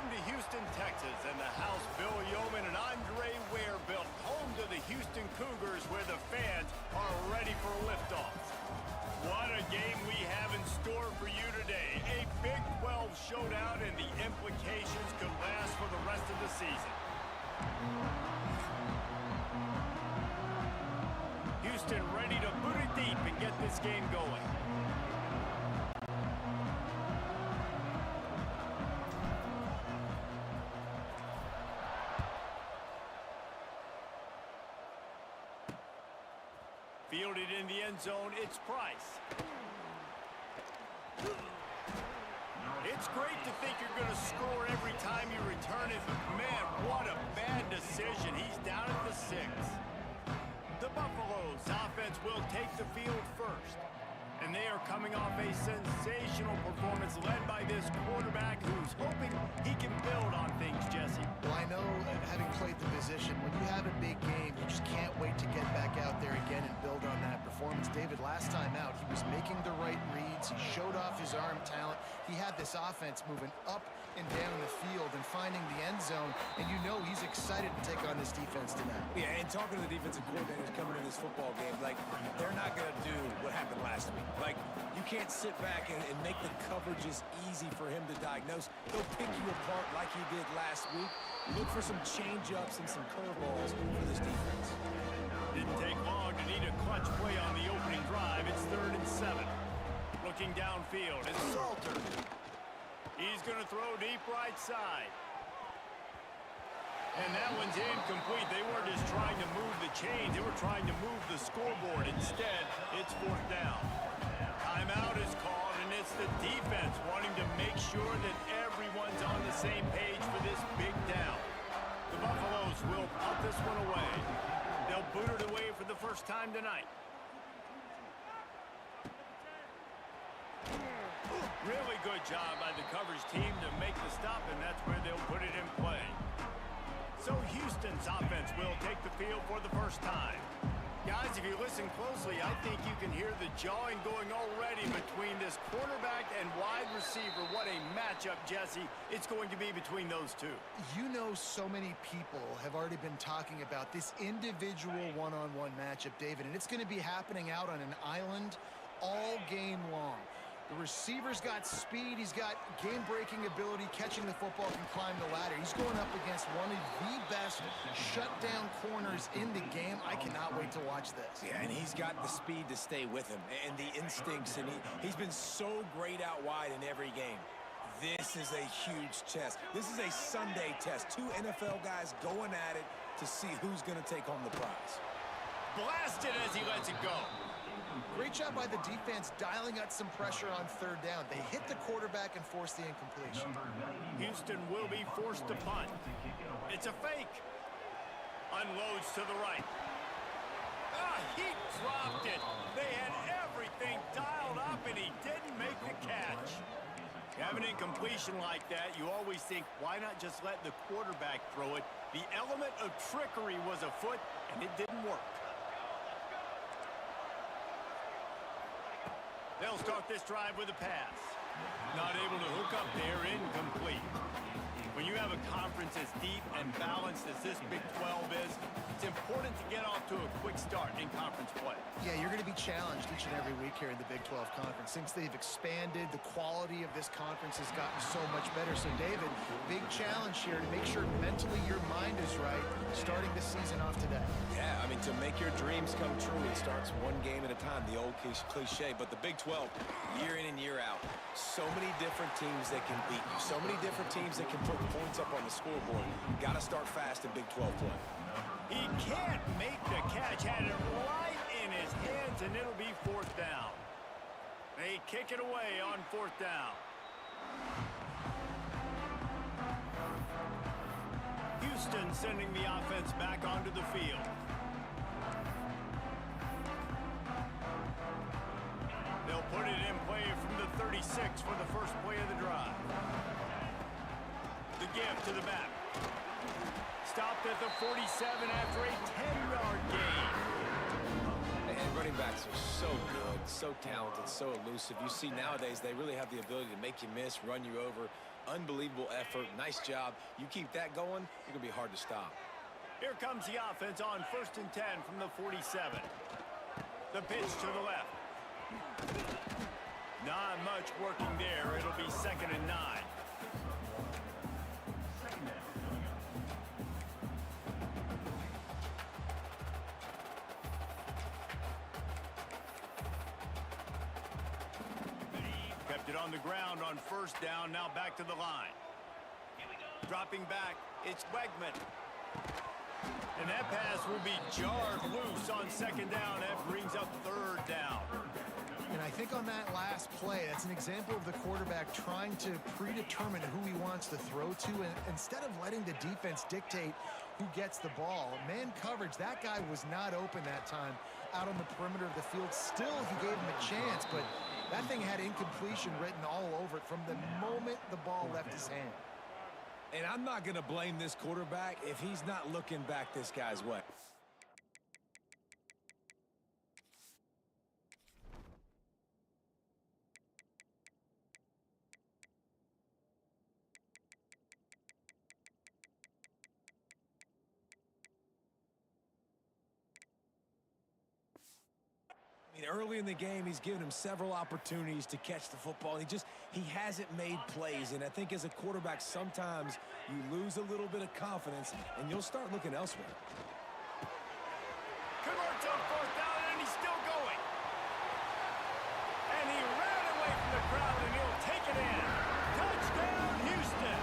Welcome to Houston, Texas, and the house Bill Yeoman and Andre Ware built, home to the Houston Cougars, where the fans are ready for liftoff. What a game we have in store for you today. A Big 12 showdown, and the implications could last for the rest of the season. Houston ready to boot it deep and get this game going. Fielded in the end zone, it's Price. It's great to think you're going to score every time you return it, but man, what a bad decision. He's down at the 6. The Buffaloes offense will take the field first. And they are coming off a sensational performance led by this quarterback who's hoping he can build on things, Jesse. Well, I know, having played the position, when you have a big game, you just can't wait to get back out there again and build on that performance. David, last time out, he was making the right reads. He showed off his arm talent. He had this offense moving up and down the field and finding the end zone. And you know he's excited to take on this defense tonight. Yeah, and talking to the defensive coordinators coming in this football game, like, they're not going to do what happened last week. Like, you can't sit back and make the coverages easy for him to diagnose. He'll pick you apart like he did last week. Look for some change-ups and some curveballs for this defense. Didn't take long to need a clutch play on the opening drive. It's 3rd and 7. Looking downfield, it's Salter. He's going to throw deep right side. And that one's incomplete. They weren't just trying to move the chains. They were trying to move the scoreboard. Instead, it's 4th down. Timeout is called, and it's the defense wanting to make sure that everyone's on the same page for this big down. The Buffaloes will punt this one away. They'll boot it away for the first time tonight. Really good job by the coverage team to make the stop, and that's where they'll put it in play. So Houston's offense will take the field for the first time. Guys, if you listen closely, I think you can hear the jawing going already between this quarterback and wide receiver. What a matchup, Jesse, it's going to be between those two. You know, so many people have already been talking about this individual one-on-one matchup, David, and it's going to be happening out on an island all game long. The receiver's got speed, he's got game-breaking ability, catching the football, can climb the ladder. He's going up against one of the best shutdown corners in the game. I cannot wait to watch this. Yeah, and he's got the speed to stay with him and the instincts, and he's been so great out wide in every game. This is a huge test. This is a Sunday test. 2 NFL guys going at it to see who's going to take home the prize. Blasted as he lets it go. Great job by the defense dialing out some pressure on 3rd down. They hit the quarterback and forced the incompletion. Houston will be forced to punt. It's a fake. Unloads to the right. He dropped it. They had everything dialed up, and he didn't make the catch. You have an incompletion like that, you always think, why not just let the quarterback throw it? The element of trickery was afoot, and it didn't work. They'll start this drive with a pass. Not able to hook up there, incomplete. When you have a conference as deep and balanced as this Big 12 is, it's important to get off to a quick start in conference play. Yeah, you're going to be challenged each and every week here in the Big 12 Conference. Since they've expanded, the quality of this conference has gotten so much better. So, David, big challenge here to make sure mentally your mind is right starting the season off today. Yeah, I mean, to make your dreams come true, it starts one game at a time, the old cliche. But the Big 12, year in and year out, so many different teams that can beat you, so many different teams that can put points up on the scoreboard. Got to start fast in Big 12 play. He can't make the catch, had it right in his hands, and it'll be 4th down. They kick it away on 4th down. Houston sending the offense back onto the field. They'll put it in play from the 36 for the first play of the drive. The give to the back. Stopped at the 47 after a 10-yard gain. And running backs are so good, so talented, so elusive. You see nowadays they really have the ability to make you miss, run you over. Unbelievable effort. Nice job. You keep that going, you're going to be hard to stop. Here comes the offense on 1st and 10 from the 47. The pitch to the left. Not much working there. It'll be 2nd and 9. Kept it on the ground on 1st down. Now back to the line. Dropping back, it's Wegman. And that pass will be jarred loose on 2nd down. That brings up 3rd down. And I think on that last play, that's an example of the quarterback trying to predetermine who he wants to throw to, and instead of letting the defense dictate who gets the ball. Man coverage, that guy was not open that time out on the perimeter of the field. Still, he gave him a chance, but that thing had incompletion written all over it from the moment the ball left his hand. And I'm not going to blame this quarterback if he's not looking back this guy's way. Early in the game, he's given him several opportunities to catch the football. He hasn't made plays, and I think as a quarterback, sometimes you lose a little bit of confidence, and you'll start looking elsewhere. Converts on 4th down, and he's still going. And he ran away from the crowd, and he'll take it in. Touchdown, Houston.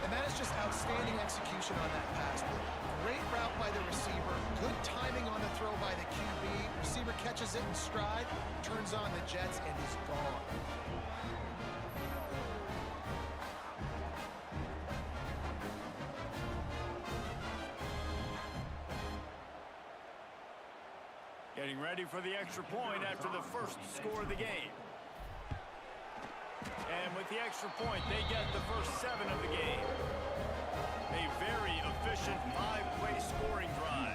And that is just outstanding execution on that pass play. Great route by the receiver, good timing on the throw by the QB. Receiver catches it in stride, turns on the jets, and he's gone. Getting ready for the extra point after the first score of the game. And with the extra point, they get the first 7 of the game. A very efficient 5-play scoring drive.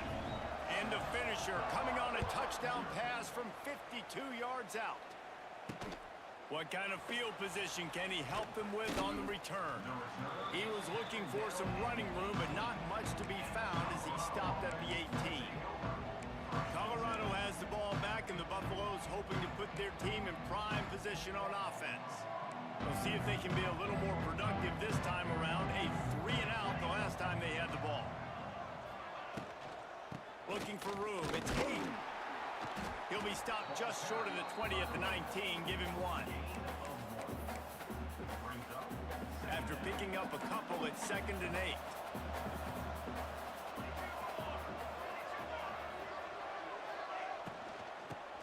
And a finisher coming on a touchdown pass from 52 yards out. What kind of field position can he help them with on the return? He was looking for some running room, but not much to be found as he stopped at the 18. Colorado has the ball back, and the Buffaloes hoping to put their team in prime position on offense. We'll see if they can be a little more productive this time around. A 3-and-out the last time they had the ball. Looking for room. It's Hayden. He'll be stopped just short of the 20 at the 19. Give him 1. After picking up a couple, it's 2nd and 8.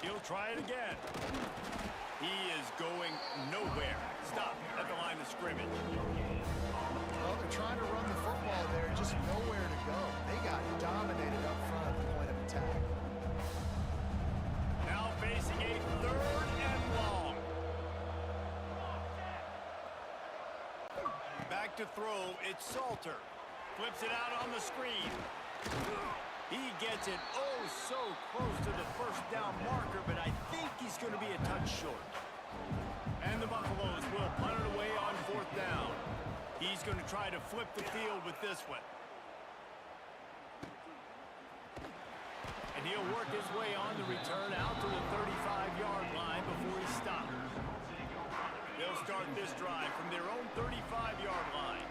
He'll try it again. He is going nowhere. Stop at the line of scrimmage. Well, they're trying to run the football there, just nowhere to go. They got dominated up front at the point of attack. Now facing a 3rd and long. Back to throw, it's Salter. Flips it out on the screen. He gets it so close to the 1st down marker, but I think he's going to be a touch short. And the Buffaloes will punt it away on 4th down. He's going to try to flip the field with this one. And he'll work his way on the return out to the 35-yard line before he stops. They'll start this drive from their own 35-yard line.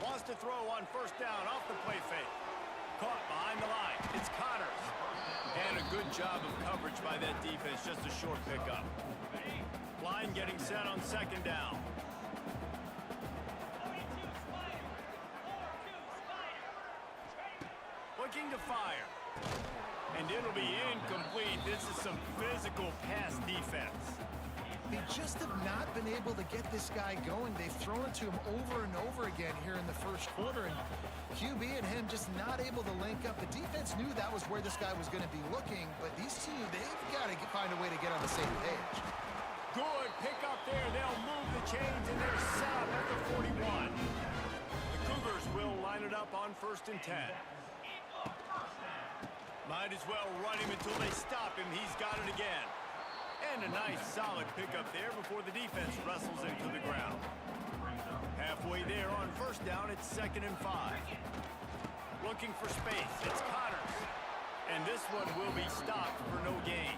Wants to throw on 1st down off the play fake. Caught behind the line. It's Connors. And a good job of coverage by that defense. Just a short pickup. Line getting set on 2nd down. Looking to fire. And it'll be incomplete. This is some physical pass defense. They just have not been able to get this guy going. They've thrown it to him over and over again here in the 1st quarter, and QB and him just not able to link up. The defense knew that was where this guy was going to be looking, but these two, they've got to find a way to get on the same page. Good pick up there. They'll move the chains, and they're set up at the 41. The Cougars receivers will line it up on 1st and 10. Might as well run him until they stop him. He's got it again. And a nice solid pickup there before the defense wrestles into the ground. Halfway there on 1st down, it's 2nd and 5. Looking for space, it's Connors. And this one will be stopped for no gain.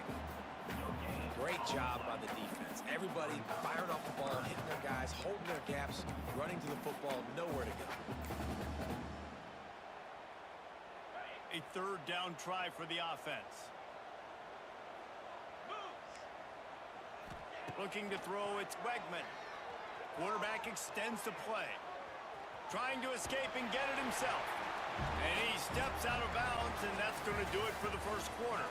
Great job by the defense. Everybody firing off the ball, hitting their guys, holding their gaps, running to the football, nowhere to go. A 3rd down try for the offense. Looking to throw, it's Wegman. Quarterback extends the play. Trying to escape and get it himself. And he steps out of bounds, and that's going to do it for the 1st quarter.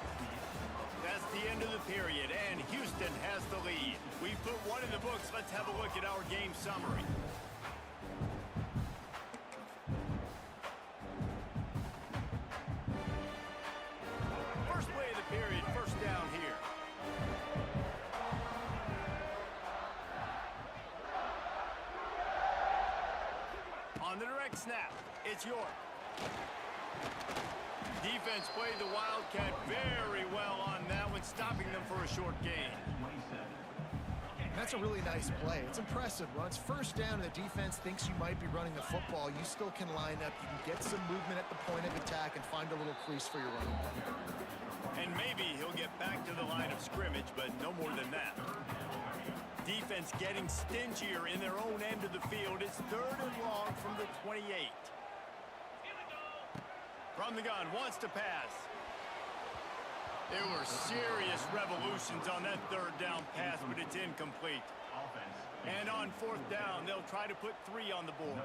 That's the end of the period, and Houston has the lead. We've put one in the books. Let's have a look at our game summary. First play of the period, 1st down here. On the direct snap, it's York. Defense played the Wildcat very well on that one, stopping them for a short gain. That's a really nice play. It's impressive. When it's 1st down and the defense thinks you might be running the football, you still can line up. You can get some movement at the point of attack and find a little crease for your running back. And maybe he'll get back to the line of scrimmage, but no more than that. Defense getting stingier in their own end of the field. It's 3rd and long from the 28. From the gun, wants to pass. There were serious revolutions on that 3rd down pass, but it's incomplete. And on 4th down, they'll try to put 3 on the board.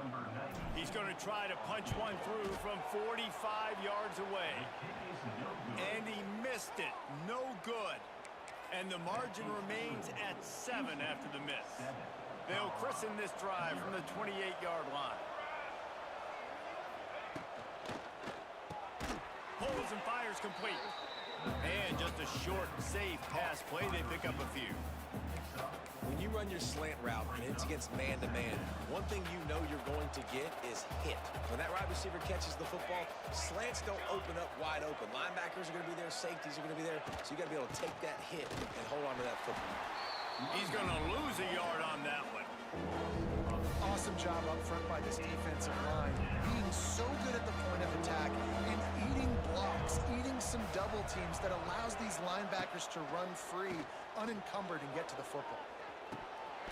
He's going to try to punch one through from 45 yards away. And he missed it. No good. And the margin remains at 7 after the miss. They'll christen this drive from the 28-yard line. Pulls and fires complete. And just a short, safe pass play. They pick up a few. When you run your slant route and it's against man-to-man, one thing you know you're going to get is hit. When that wide receiver catches the football, slants don't open up wide open. Linebackers are going to be there, safeties are going to be there, so you got to be able to take that hit and hold on to that football. He's going to lose a yard on that one. Awesome job up front by this defensive line. Being so good at the point of attack and eating blocks, eating some double teams that allows these linebackers to run free, unencumbered, and get to the football.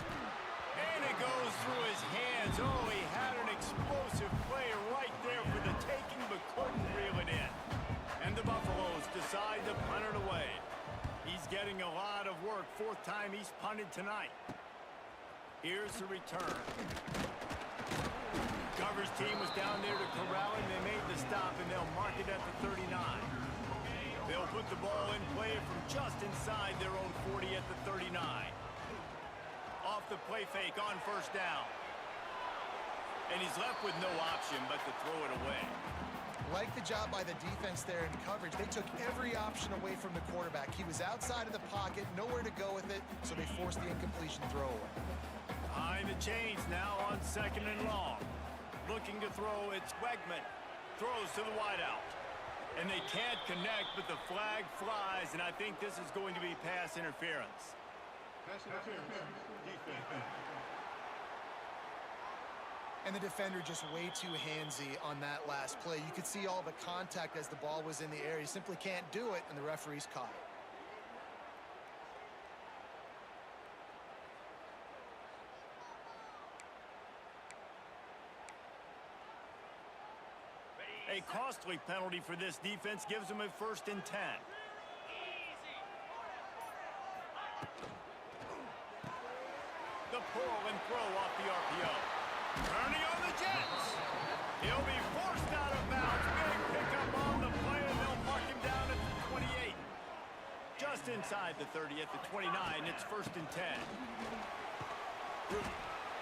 And it goes through his hands. Oh, he had an explosive player right there for the taking, but couldn't reel it in. And the Buffaloes decide to punt it away. He's getting a lot of work. 4th time he's punted tonight. Here's the return. Coverage team was down there to corral him. They made the stop, and they'll mark it at the 39. They'll put the ball in play from just inside their own 40 at the 39. Off the play fake on 1st down. And he's left with no option but to throw it away. Like the job by the defense there in coverage. They took every option away from the quarterback. He was outside of the pocket, nowhere to go with it, so they forced the incompletion throwaway. Behind the chains now on 2nd and long. Looking to throw, it's Wegman. Throws to the wideout. And they can't connect, but the flag flies, and I think this is going to be pass interference. Pass interference. Defense. And the defender just way too handsy on that last play. You could see all the contact as the ball was in the air. He simply can't do it, and the referees caught it. A costly penalty for this defense gives them a 1st and 10. The pull and throw off the RPO. Turning on the Jets. He'll be forced out of bounds. Big pickup on the play, and they'll mark him down at the 28. Just inside the 30 at the 29. It's 1st and 10.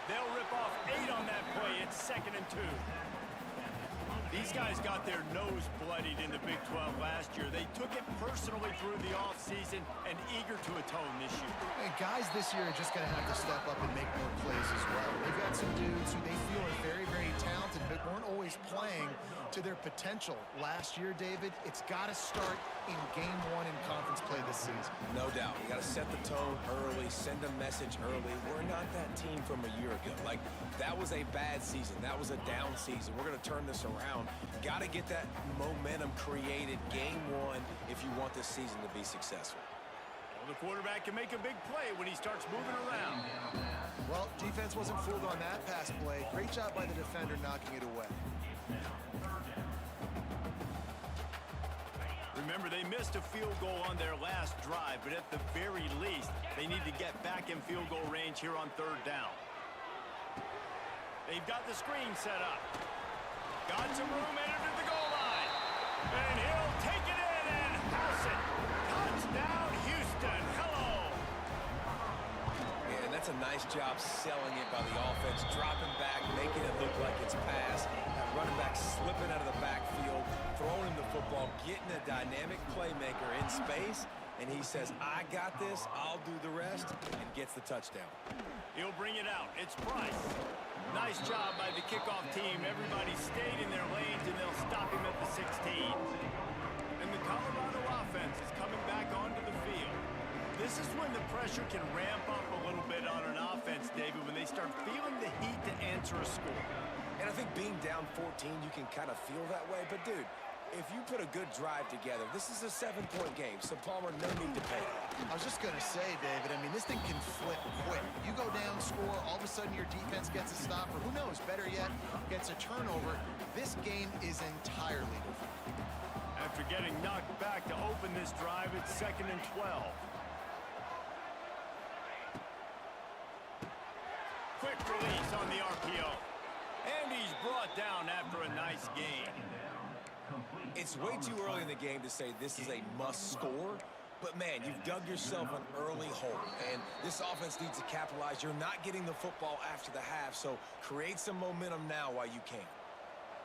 They'll rip off 8 on that play. It's 2nd and 2. These guys got their nose bloodied in the Big 12 last year. They took it personally through the offseason and eager to atone this year. And guys this year are just going to have to step up and make more plays as well. They've got some dudes who they feel are very, very talented, but weren't always playing to their potential. Last year, David, it's got to start in Game 1 in conference play this season. No doubt. You got to set the tone early, send a message early. We're not that team from a year ago. Like, that was a bad season. That was a down season. We're going to turn this around. Got to get that momentum created Game 1 if you want this season to be successful. Well, the quarterback can make a big play when he starts moving around. Well, defense wasn't fooled on that pass play. Great job by the defender knocking it away. Remember, they missed a field goal on their last drive, but at the very least, they need to get back in field goal range here on 3rd down. They've got the screen set up. Got some room, entered at the goal line. And he'll take it in and house it. Touchdown, Houston. Hello. Yeah, and that's a nice job selling it by the offense, dropping back, making it look like it's pass. That running back slipping out of the backfield, throwing him the football, getting a dynamic playmaker in space, and he says, I got this, I'll do the rest, and gets the touchdown. He'll bring it out. It's Price. Nice job by the kickoff team. Everybody stayed in their lanes, and they'll stop him at the 16. And the Colorado offense is coming back onto the field. This is when the pressure can ramp up a little bit on an offense, David, when they start feeling the heat to answer a score. And I think being down 14, you can kind of feel that way. But, dude, if you put a good drive together, this is a 7-point game, so Palmer, no need to pay. I was just going to say, David, I mean, this thing can flip quick. You go down, score, all of a sudden your defense gets a stop, or who knows, better yet, gets a turnover. This game is entirely different. After getting knocked back to open this drive, it's 2nd and 12. Quick release on the RPO. And he's brought down after a nice gain. It's way too early in the game to say this is a must score, but man, you've dug yourself an early hole, and this offense needs to capitalize. You're not getting the football after the half, so create some momentum now while you can.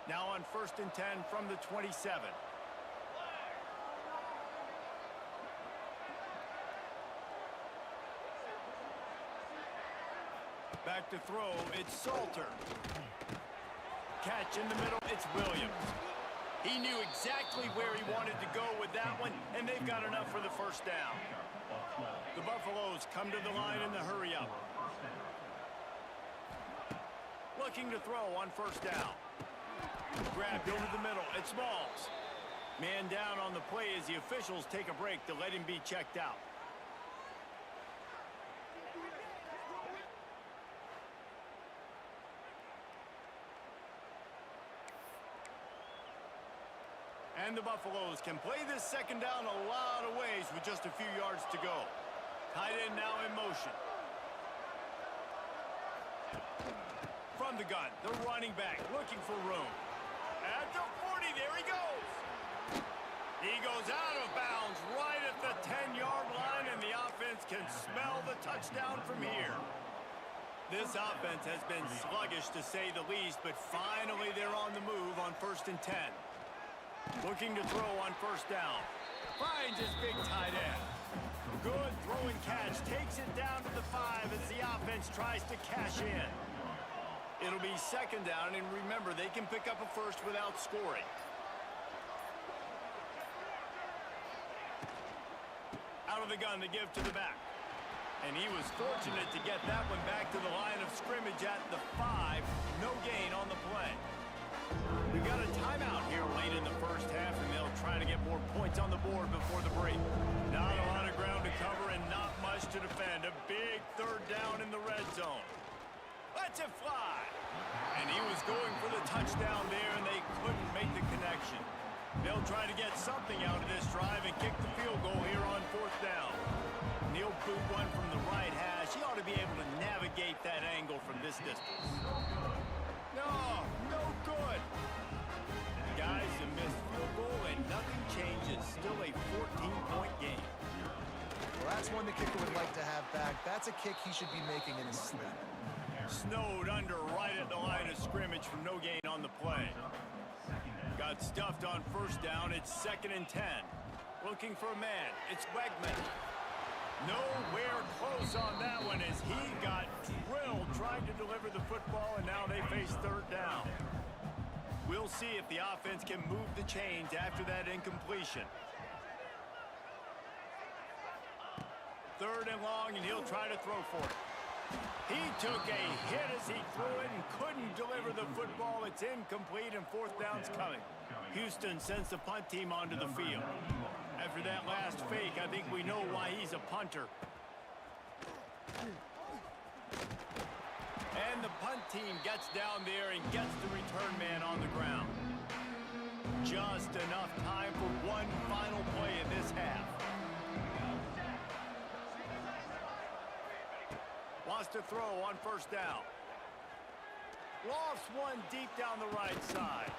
Now on 1st and 10 from the 27. Back to throw, it's Salter. Catch in the middle, it's Williams. He knew exactly where he wanted to go with that one, and they've got enough for the 1st down. The Buffaloes come to the line in the hurry-up. Looking to throw on 1st down. Grabbed over the middle, it's Smalls. Man down on the play as the officials take a break to let him be checked out. And the Buffaloes can play this 2nd down a lot of ways with just a few yards to go. Tight end now in motion. From the gun, the running back looking for room. At the 40, there he goes. He goes out of bounds right at the 10-yard line, and the offense can smell the touchdown from here. This offense has been sluggish to say the least, but finally they're on the move on 1st and 10. Looking to throw on 1st down. Finds his big tight end. Good throwing catch. Takes it down to the 5 as the offense tries to cash in. It'll be 2nd down, and remember, they can pick up a 1st without scoring. Out of the gun to give to the back. And he was fortunate to get that one back to the line of scrimmage at the 5. No gain on the play. We've got a timeout here late in the 1st half, and they'll try to get more points on the board before the break. Not a lot of ground to cover and not much to defend. A big 3rd down in the red zone. Lets it fly. And he was going for the touchdown there, and they couldn't make the connection. They'll try to get something out of this drive and kick the field goal here on 4th down. He'll boot one from the right hash. He ought to be able to navigate that angle from this distance. No good. Guys, a missed field goal and nothing changes. Still a 14-point game. Well, that's one the kicker would like to have back. That's a kick he should be making in his sleep. Snowed under right at the line of scrimmage from no gain on the play. Got stuffed on first down. It's 2nd and 10. Looking for a man. It's Wegman. Nowhere close on that one as he got drilled trying to deliver the football, and now they face 3rd down. We'll see if the offense can move the chains after that incompletion. 3rd and long, and he'll try to throw for it. He took a hit as he threw it and couldn't deliver the football. It's incomplete, and 4th down's coming. Houston sends the punt team onto the field. After that last fake, I think we know why he's a punter. And the punt team gets down there and gets the return man on the ground. Just enough time for one final play in this half. Wants to throw on first down. Lofts one deep down the right side.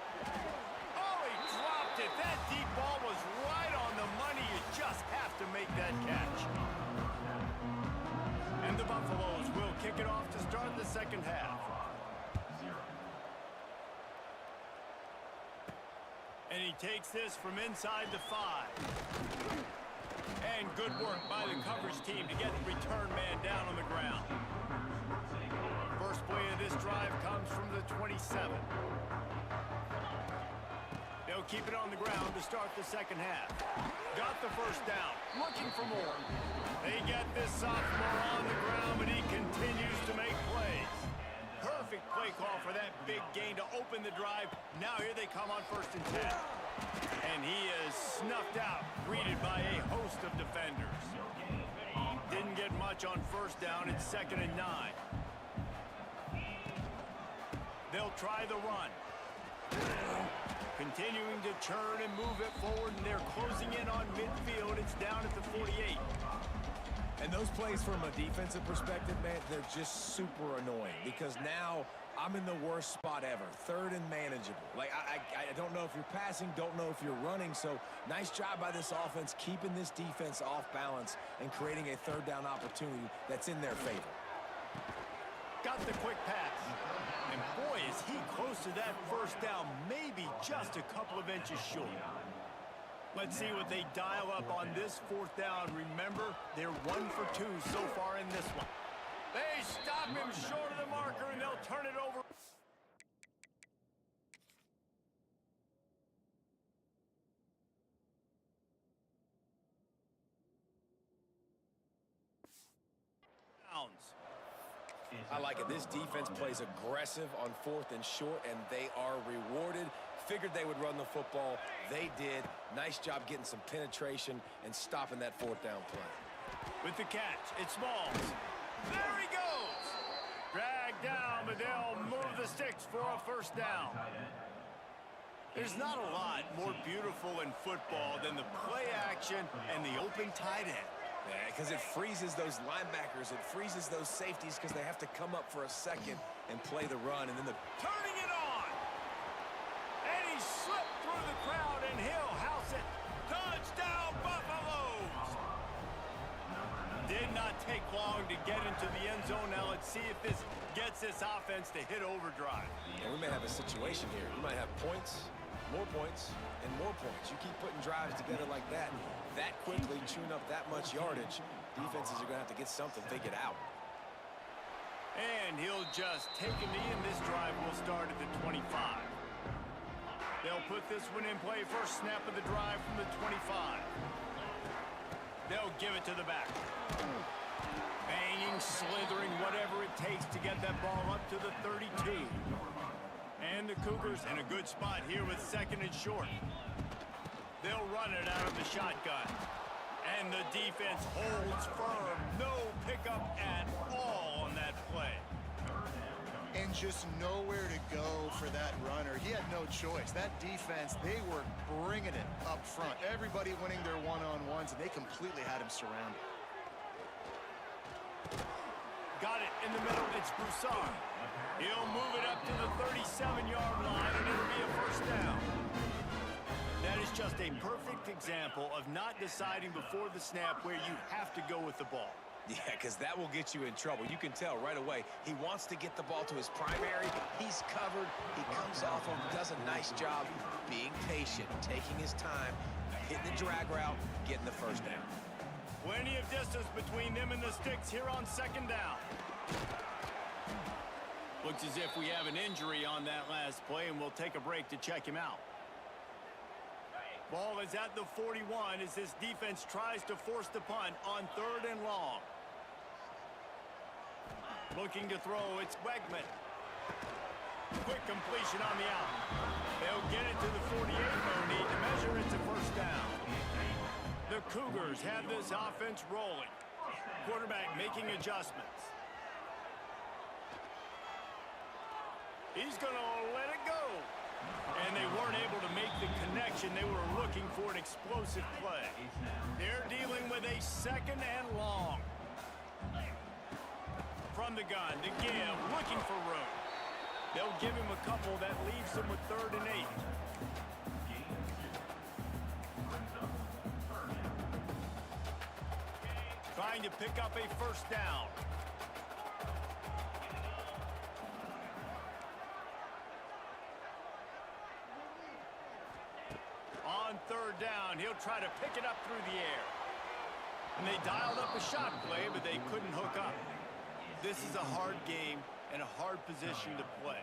Oh, he dropped it. That deep ball was right on the money. You just have to make that catch. And the Buffaloes will kick it off to start the 2nd half. And he takes this from inside the 5. And good work by the coverage team to get the return man down on the ground. First play of this drive comes from the 27. They'll keep it on the ground to start the 2nd half. Got the first down. Looking for more. They get this sophomore on the ground, but he continues to make plays. Perfect play call for that big gain to open the drive. Now here they come on 1st and 10. And he is snuffed out, greeted by a host of defenders. Didn't get much on first down. It's 2nd and 9. They'll try the run. Continuing to churn and move it forward, and they're closing in on midfield. It's down at the 48. And those plays from a defensive perspective, man, they're just super annoying because now I'm in the worst spot ever. 3rd and manageable. Like, I don't know if you're passing, don't know if you're running. So nice job by this offense keeping this defense off balance and creating a 3rd down opportunity that's in their favor. Got the quick pass. And boy, is he close to that first down, maybe just a couple of inches short. Let's see what they dial up on this 4th down. Remember, they're 1 for 2 so far in this one. They stop him short of the marker, and they'll turn it over. I like it. This defense plays aggressive on 4th and short, and they are rewarded. Figured they would run the football. They did. Nice job getting some penetration and stopping that 4th down play. With the catch, it's Smalls. There he goes! Dragged down, but they'll move the sticks for a first down. There's not a lot more beautiful in football than the play action and the open tight end. Yeah, because it freezes those linebackers. It freezes those safeties because they have to come up for a second and play the run. And then the turning it on. And he slipped through the crowd, and he'll house it. Touchdown, Buffaloes! Did not take long to get into the end zone. Now let's see if this gets this offense to hit overdrive. Yeah, we may have a situation here. We might have points, more points, and more points. You keep putting drives together like that quickly, chewing up that much yardage, defenses are going to have to get something figured out. And he'll just take a knee, and this drive will start at the 25. They'll put this one in play. First snap of the drive from the 25. They'll give it to the back. Banging, slithering, whatever it takes to get that ball up to the 32. And the Cougars in a good spot here with 2nd and short. They'll run it out of the shotgun. And the defense holds firm. No pickup at all on that play. And just nowhere to go for that runner. He had no choice. That defense, they were bringing it up front. Everybody winning their one-on-ones, and they completely had him surrounded. Got it in the middle. It's Broussard. He'll move it up to the 37-yard line, and it'll be a first down. That is just a perfect example of not deciding before the snap where you have to go with the ball. Yeah, because that will get you in trouble. You can tell right away. He wants to get the ball to his primary. He's covered. He comes off and does a nice job being patient, taking his time, hitting the drag route, getting the first down. Plenty of distance between them and the sticks here on second down. Looks as if we have an injury on that last play, and we'll take a break to check him out. Ball is at the 41 as this defense tries to force the punt on 3rd and long. Looking to throw, it's Wegman. Quick completion on the out. They'll get it to the 48, no need to measure. It's a first down. The Cougars have this offense rolling. Quarterback making adjustments. He's going to let it go. And they weren't able to make the connection. They were looking for an explosive play. They're dealing with a 2nd and long. From the gun, to give, looking for room. They'll give him a couple. That leaves him with 3rd and 8. Trying to pick up a first down. On 3rd down, he'll try to pick it up through the air. And they dialed up a shot play, but they couldn't hook up. This is a hard game and a hard position to play.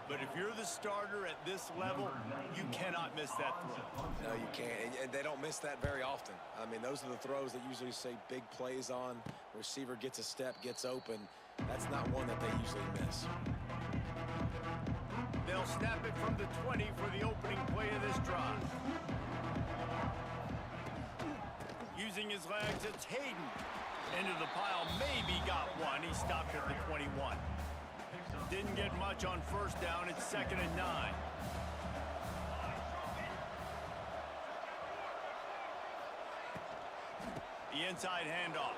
But if you're the starter at this level, you cannot miss that throw. No, you can't. And they don't miss that very often. I mean, those are the throws that usually say big plays on. Receiver gets a step, gets open. That's not one that they usually miss. They'll snap it from the 20 for the opening play of this drive. Using his legs, it's Hayden. Into the pile, maybe got one. He stopped at the 21. Didn't get much on first down. It's 2nd and 9. The inside handoff.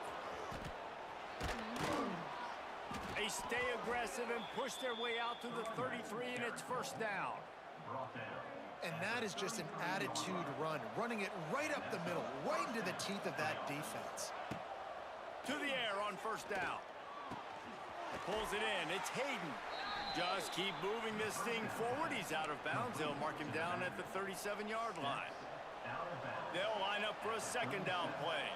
They stay aggressive and push their way out to the 33, and it's first down. And that is just an attitude run, running it right up the middle, right into the teeth of that defense. To the air on first down. Pulls it in. It's Hayden. Just keep moving this thing forward. He's out of bounds. They'll mark him down at the 37-yard line. They'll line up for a 2nd down play.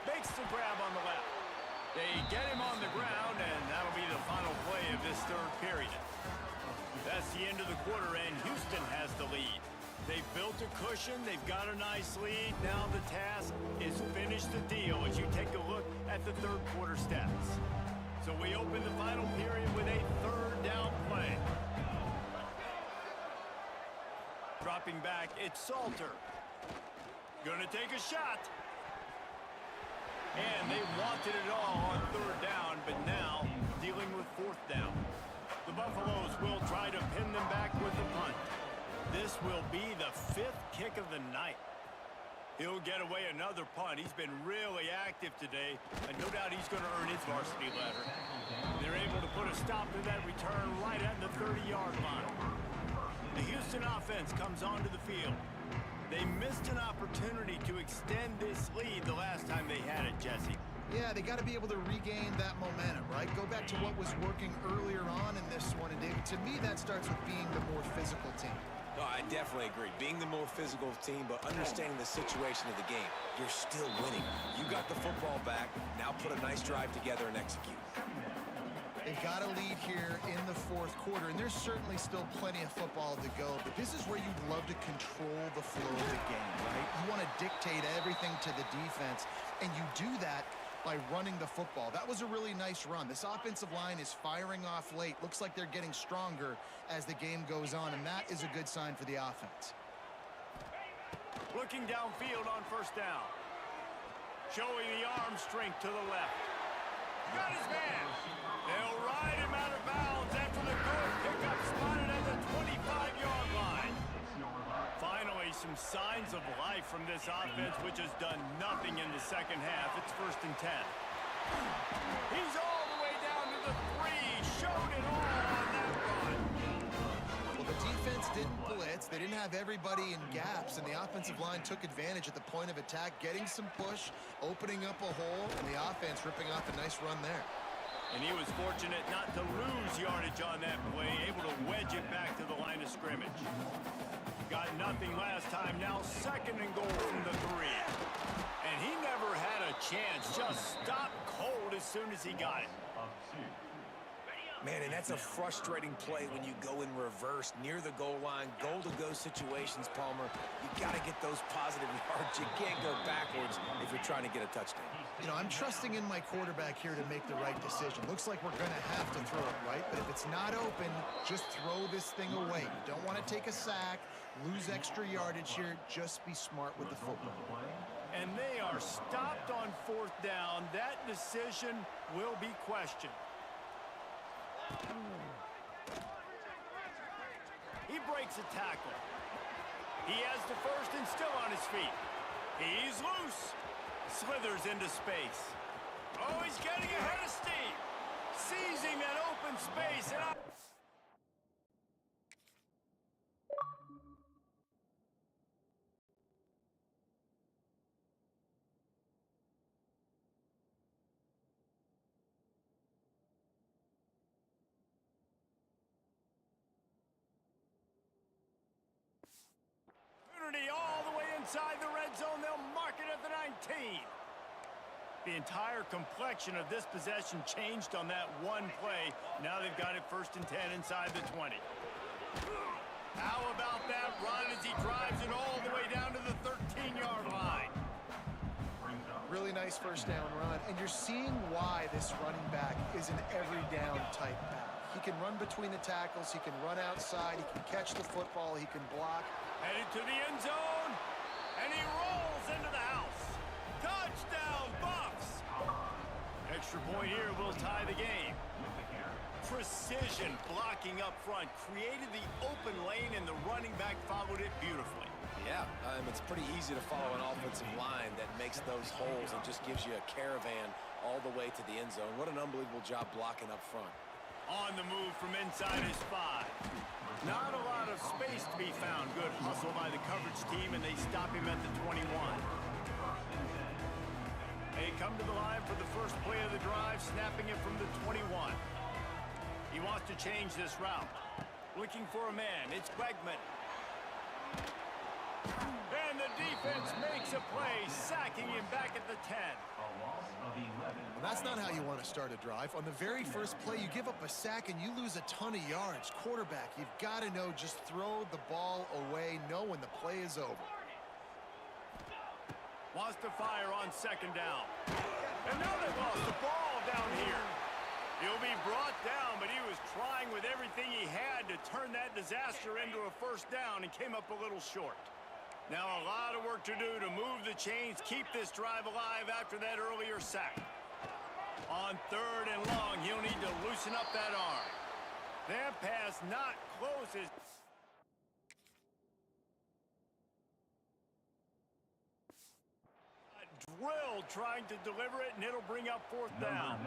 Makes the grab on the left. They get him on the ground, and that'll be the final play of this 3rd period. That's the end of the quarter, and Houston has the lead. They've built a cushion. They've got a nice lead. Now the task is finish the deal as you take a look at the 3rd quarter stats. So we open the final period with a 3rd down play. Dropping back, it's Salter. Gonna take a shot. And they wanted it all on 3rd down, but now dealing with 4th down. The Buffaloes will try to pin them back with the punt. This will be the 5th kick of the night. He'll get away another punt. He's been really active today, and no doubt he's going to earn his varsity letter. They're able to put a stop to that return right at the 30-yard line. The Houston offense comes onto the field. They missed an opportunity to extend this lead the last time they had it, Jesse. Yeah, they got to be able to regain that momentum, right? Go back to what was working earlier on in this one. And, David, to me, that starts with being the more physical team. No, I definitely agree. Being the more physical team, but understanding the situation of the game. You're still winning. You got the football back. Now put a nice drive together and execute. They've got a lead here in the 4th quarter, and there's certainly still plenty of football to go, but this is where you'd love to control the flow of the game, right? You want to dictate everything to the defense, and you do that by running the football. That was a really nice run. This offensive line is firing off late. Looks like they're getting stronger as the game goes on, and that is a good sign for the offense. Looking downfield on first down. Showing the arm strength to the left. Got his man. They'll ride him out of bounds after the good pickup spotted at the 25-yard line. Finally, some signs of life from this offense, which has done nothing in the 2nd half. It's 1st and 10. He's all the way down to the 3. Showed it all on that run. Well, the defense defense didn't blitz. They didn't have everybody in gaps, and the offensive line took advantage at the point of attack, getting some push, opening up a hole, and the offense ripping off a nice run there. And he was fortunate not to lose yardage on that play, able to wedge it back to the line of scrimmage. Got nothing last time, now 2nd and goal from the 3. And he never had a chance, just stopped cold as soon as he got it. Man, and that's a frustrating play when you go in reverse near the goal line, goal-to-go situations, Palmer. You got to get those positive yards. You can't go backwards if you're trying to get a touchdown. You know, I'm trusting in my quarterback here to make the right decision. Looks like we're going to have to throw it, right? But if it's not open, just throw this thing away. You don't want to take a sack, lose extra yardage here. Just be smart with the football. And they are stopped on 4th down. That decision will be questioned. He breaks a tackle. He has the 1st and still on his feet. He's loose. Slithers into space. Oh, he's getting ahead of steam. Seizing that open space. And all the way inside the red zone. They'll mark it at the 19. The entire complexion of this possession changed on that one play. Now they've got it 1st and 10 inside the 20. How about that run as he drives it all the way down to the 13-yard line? Really nice 1st down run, and you're seeing why this running back is an every down type back. He can run between the tackles, he can run outside, he can catch the football, he can block. Headed to the end zone, and he rolls into the house. Touchdown, Buffs! Extra point here will tie the game. Precision blocking up front created the open lane, and the running back followed it beautifully. Yeah, it's pretty easy to follow an offensive line that makes those holes and just gives you a caravan all the way to the end zone. What an unbelievable job blocking up front. On the move from inside his 5. Not a lot of space to be found. Good hustle by the coverage team, and they stop him at the 21. They come to the line for the first play of the drive, snapping it from the 21. He wants to change this route. Looking for a man. It's Bregman. And the defense makes a play, sacking him back at the 10. Well, that's not how you want to start a drive. On the very first play, you give up a sack and you lose a ton of yards. Quarterback, you've got to know, just throw the ball away, know when the play is over. Wants to fire on 2nd down. And now they lost the ball down here. He'll be brought down, but he was trying with everything he had to turn that disaster into a 1st down and came up a little short. Now a lot of work to do to move the chains, keep this drive alive after that earlier sack. On 3rd and long, he'll need to loosen up that arm. That pass not close. Drilled trying to deliver it, and it'll bring up 4th down.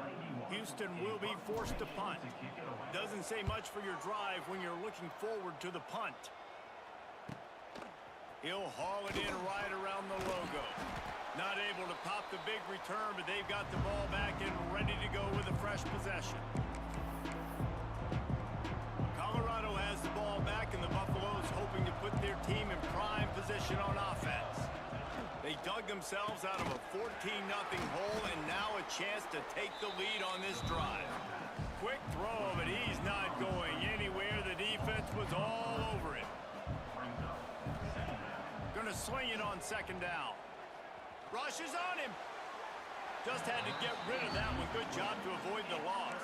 Houston will be forced to punt. Doesn't say much for your drive when you're looking forward to the punt. He'll haul it in right around the logo. Not able to pop the big return, but they've got the ball back and ready to go with a fresh possession. Colorado has the ball back, and the Buffaloes hoping to put their team in prime position on offense. They dug themselves out of a 14-0 hole, and now a chance to take the lead on this drive. Quick throw, but he's not going anywhere. The defense was all over it. Gonna swing it on 2nd down. Rushes on him. Just had to get rid of that one. Good job to avoid the loss.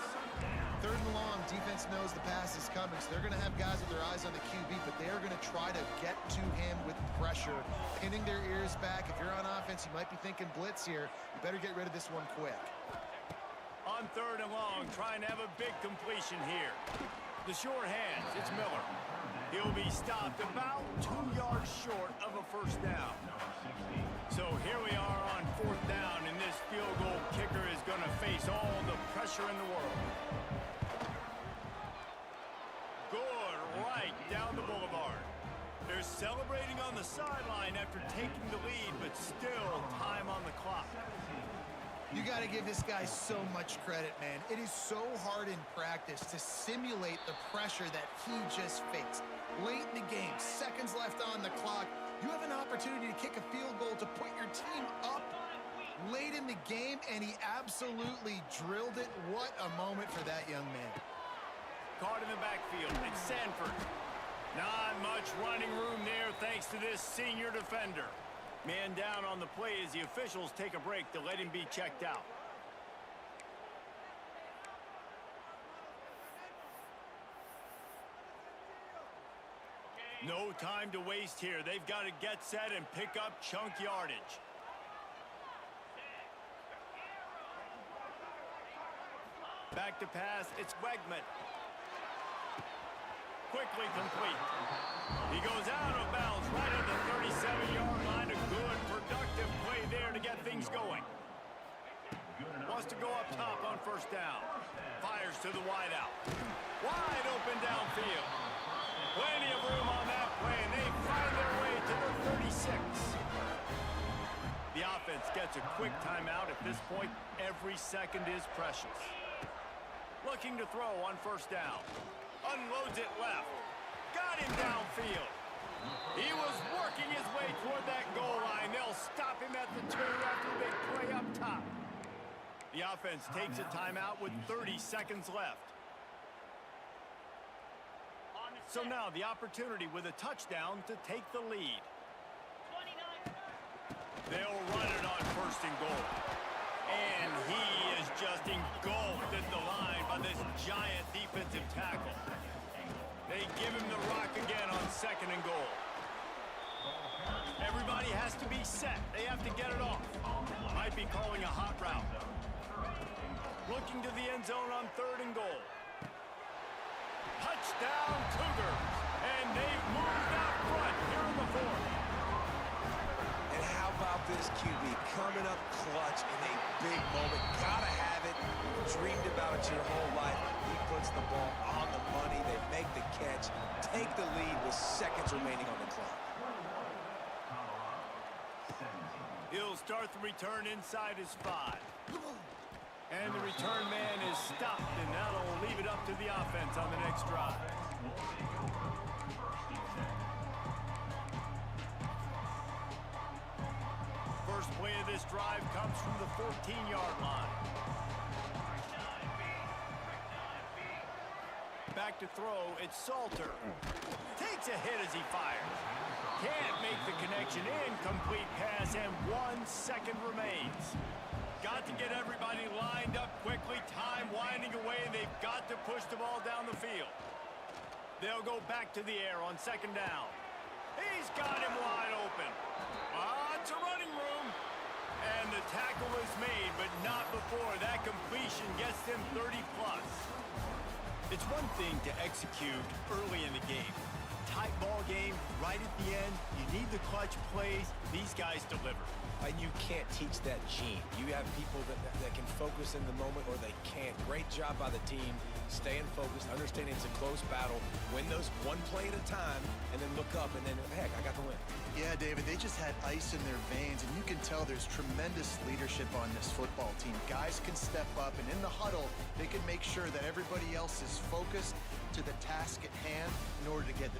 3rd and long, defense knows the pass is coming, so they're going to have guys with their eyes on the QB, but they are going to try to get to him with pressure, pinning their ears back. If you're on offense, you might be thinking blitz here. You better get rid of this one quick. On 3rd and long, trying to have a big completion here. The short hands, it's Miller. He'll be stopped about 2 yards short of a 1st down. So here we are on 4th down, and this field goal kicker is going to face all the pressure in the world. Good, right down the boulevard. They're celebrating on the sideline after taking the lead, but still time on the clock. You got to give this guy so much credit, man. It is so hard in practice to simulate the pressure that he just faced. Late in the game, seconds left on the clock, you have an opportunity to kick a field goal to put your team up late in the game, and he absolutely drilled it. What a moment for that young man. Caught in the backfield. It's Sanford. Not much running room there thanks to this senior defender. Man down on the play as the officials take a break to let him be checked out. No time to waste here. They've got to get set and pick up chunk yardage. Back to pass. It's Wegman. Quickly complete. He goes out of bounds right at the 37-yard line. A good, productive play there to get things going. Wants to go up top on first down. Fires to the wideout. Wide open downfield. Plenty of room on that play, and they find their way to the 36. The offense gets a quick timeout. At this point, every second is precious. Looking to throw on first down. Unloads it left. Got him downfield. He was working his way toward that goal line. They'll stop him at the 2 after the big play up top. The offense takes a timeout with 30 seconds left. So now the opportunity with a touchdown to take the lead. They'll run it on first and goal. And he is just engulfed at the line by this giant defensive tackle. They give him the rock again on second and goal. Everybody has to be set. They have to get it off. Might be calling a hot route. Looking to the end zone on third and goal. Touchdown Cougars. And they've moved out front here in the fourth. And how about this QB coming up clutch in a big moment? Gotta have it. Dreamed about it your whole life. He puts the ball on the money. They make the catch. Take the lead with seconds remaining on the clock. He'll start the return inside his 5. And the return man is stopped, and that'll leave it up to the offense on the next drive. First play of this drive comes from the 14-yard line. Back to throw, it's Salter. Takes a hit as he fires. Can't make the connection. Incomplete pass, and 1 second remains. Got to get everybody lined up quickly. Time winding away, and they've got to push the ball down the field. They'll go back to the air on second down. He's got him wide open. Lots of running room. And the tackle is made, but not before that completion gets them 30-plus. It's one thing to execute early in the game. Tight ball game, right at the end, you need the clutch plays. These guys deliver. And you can't teach that gene. You have people that can focus in the moment or they can't. Great job by the team, staying focused, understanding it's a close battle, win those one play at a time, and then look up, and then, heck, I got the win. Yeah, David, they just had ice in their veins, and you can tell there's tremendous leadership on this football team. Guys can step up, and in the huddle, they can make sure that everybody else is focused to the task at hand in order to get the